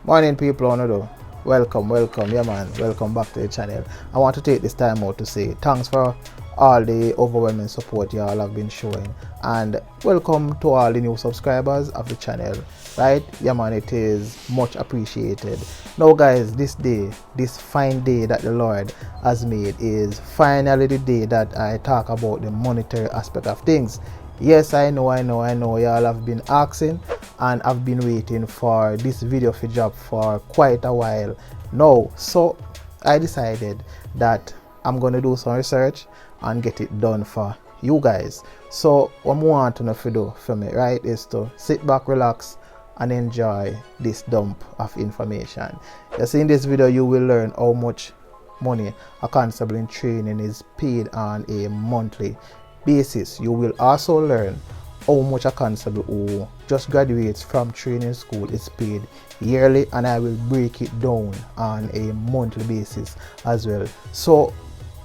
Morning people, on do. Welcome, yeah man, welcome back to the channel. I want to take this time out to say thanks for all the overwhelming support y'all have been showing, and welcome to all the new subscribers of the channel. Right, yeah man, it is much appreciated. Now guys, this day, this fine day that the Lord has made, is finally the day that I talk about the monetary aspect of things. Yes, I know y'all have been asking, and I've been waiting for this video to drop for quite a while now. So I decided that I'm gonna do some research and get it done for you guys. So what I want to do for me, right, is to sit back, relax, and enjoy this dump of information. You see, in this video you will learn how much money a constable in training is paid on a monthly basis. You will also learn how much a constable who just graduates from training school is paid yearly, and I will break it down on a monthly basis as well. So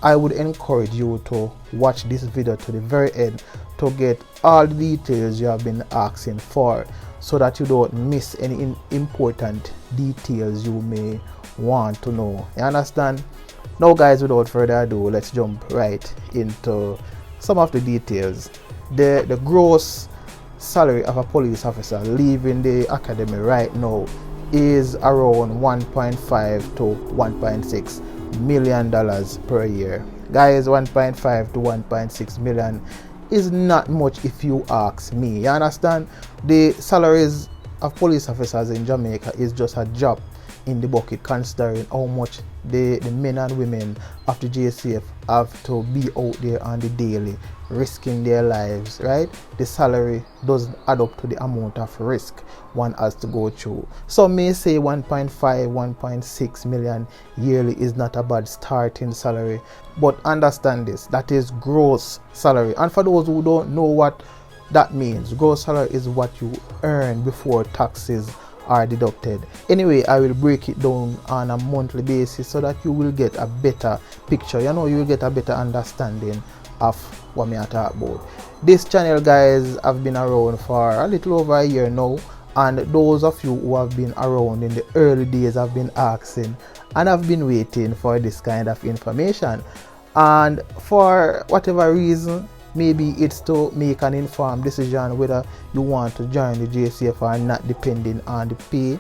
I would encourage you to watch this video to the very end to get all the details you have been asking for, so that you don't miss any important details you may want to know. You understand? Now guys, without further ado, let's jump right into some of the details. The gross salary of a police officer leaving the academy right now is around 1.5 to 1.6 million dollars per year. Guys, 1.5 to 1.6 million is not much if you ask me. You understand? The salaries of police officers in Jamaica is just a drop in the bucket, considering how much the men and women of the JCF have to be out there on the daily, risking their lives, right? The salary doesn't add up to the amount of risk one has to go through. Some may say 1.5, 1.6 million yearly is not a bad starting salary, but understand this, that is gross salary. And for those who don't know what that means, gross salary is what you earn before taxes are deducted. Anyway, I will break it down on a monthly basis so that you will get a better picture. You will get a better understanding of what me I talk about. This channel, guys, have been around for a little over a year now, and those of you who have been around in the early days have been asking and have been waiting for this kind of information, and for whatever reason, maybe it's to make an informed decision whether you want to join the JCF or not, depending on the pay,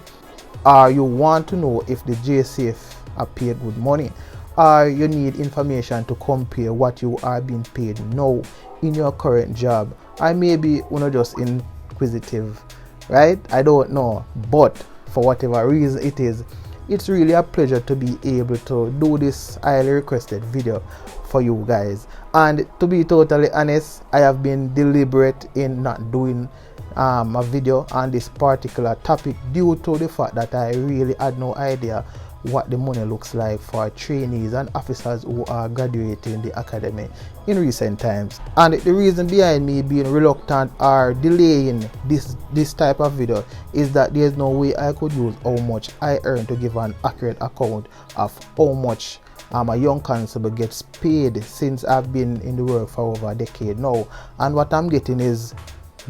or you want to know if the JCF are paid good money, or you need information to compare what you are being paid now in your current job, or maybe you're not just inquisitive, right? I don't know, but for whatever reason it is, it's really a pleasure to be able to do this highly requested video for you guys. And to be totally honest, I have been deliberate in not doing a video on this particular topic due to the fact that I really had no idea what the money looks like for trainees and officers who are graduating the academy in recent times. And the reason behind me being reluctant or delaying this type of video is that there's no way I could use how much I earn to give an accurate account of how much a young constable gets paid, since I've been in the work for over a decade now, and what I'm getting is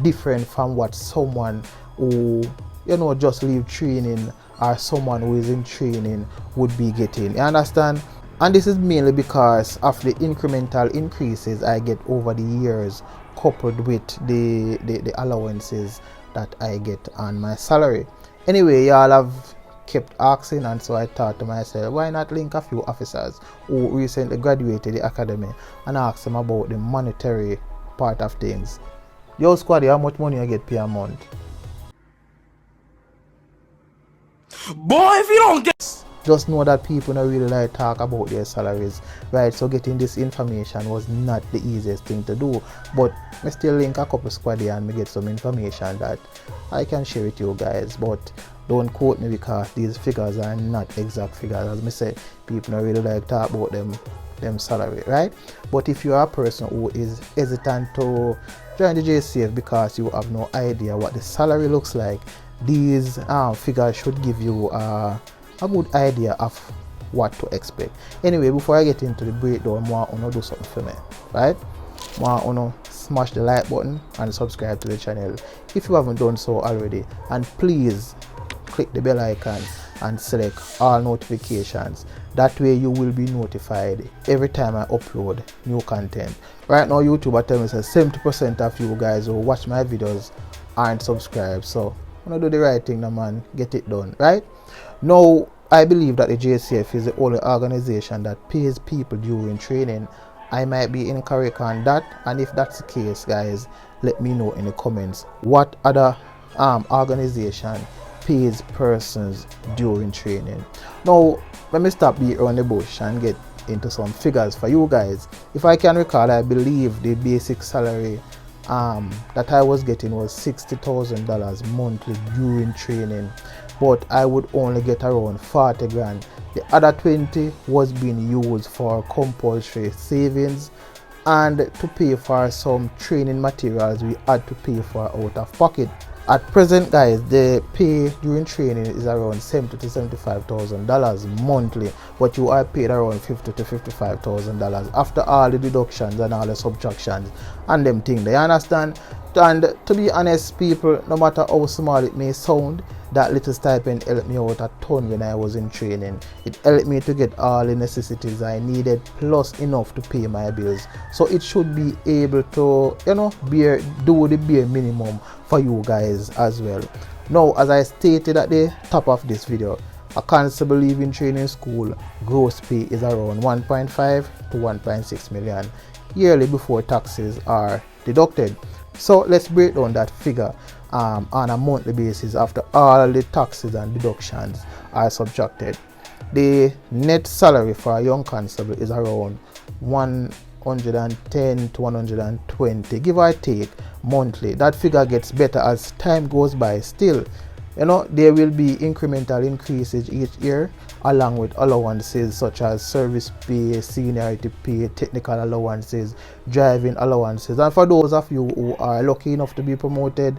different from what someone who just leave training or someone who is in training would be getting. You understand? And this is mainly because of the incremental increases I get over the years, coupled with the allowances that I get on my salary. Anyway, y'all have kept asking, and so I thought to myself, why not link a few officers who recently graduated the academy and ask them about the monetary part of things. Yo squad, how much money I get per month? Boy, if you don't get, just know that people don't really like talk about their salaries, right? So getting this information was not the easiest thing to do, but I still link a couple squad here and me get some information that I can share with you guys. But don't quote me, because these figures are not exact figures. As I say, people don't really like talk about them salary, right? But if you are a person who is hesitant to join the JCF because you have no idea what the salary looks like, these figures should give you a good idea of what to expect. Anyway, before I get into the breakdown, I want to do something for me, right? I want to smash the like button and subscribe to the channel if you haven't done so already, and please click the bell icon and select all notifications. That way you will be notified every time I upload new content. Right now YouTube are telling me that 70% of you guys who watch my videos aren't subscribed, so I'm gonna do the right thing now, man. Get it done. Right now, I believe that the JCF is the only organization that pays people during training. I might be incorrect on that, and if that's the case, guys, let me know in the comments what other organization pays persons during training. Now let me stop beating around the bush and get into some figures for you guys. If I can recall, I believe the basic salary that I was getting was $60,000 monthly during training, but I would only get around 40 grand. The other 20 was being used for compulsory savings and to pay for some training materials we had to pay for out of pocket. At present, guys, the pay during training is around $70,000 to $75,000 monthly, but you are paid around $50,000 to $55,000 after all the deductions and all the subtractions and them things. They understand? And to be honest, people, no matter how small it may sound, that little stipend helped me out a ton when I was in training. It helped me to get all the necessities I needed plus enough to pay my bills. So it should be able to, do the bare minimum for you guys as well. Now, as I stated at the top of this video, a constable leaving training school gross pay is around 1.5 to 1.6 million yearly before taxes are deducted. So let's break down that figure on a monthly basis after all the taxes and deductions are subtracted. The net salary for a young constable is around 110 to 120, give or take, monthly. That figure gets better as time goes by. Still, there will be incremental increases each year along with allowances such as service pay, seniority pay, technical allowances, driving allowances. And for those of you who are lucky enough to be promoted,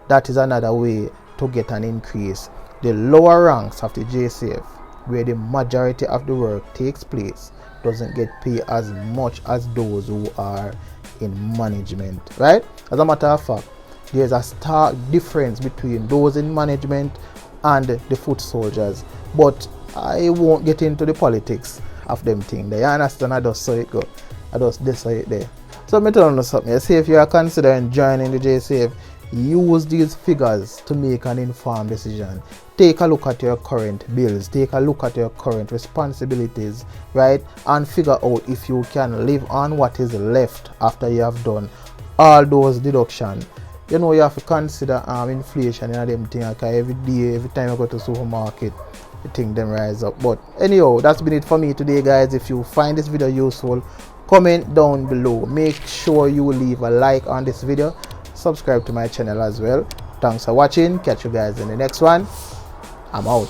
that is another way to get an increase. The lower ranks of the JCF, where the majority of the work takes place, doesn't get paid as much as those who are in management, right? As a matter of fact, there's a stark difference between those in management and the foot soldiers, but I won't get into the politics of them things. They understand? I just saw it go. I just saw it there. So let me tell you something. I say if you are considering joining the JCF, use these figures to make an informed decision. Take a look at your current bills, take a look at your current responsibilities, right, and figure out if you can live on what is left after you have done all those deductions. You have to consider inflation and them things. Okay, every day, every time I go to the supermarket, the thing them rise up. But anyhow, that's been it for me today, guys. If you find this video useful, comment down below. Make sure you leave a like on this video. Subscribe to my channel as well. Thanks for watching. Catch you guys in the next one. I'm out.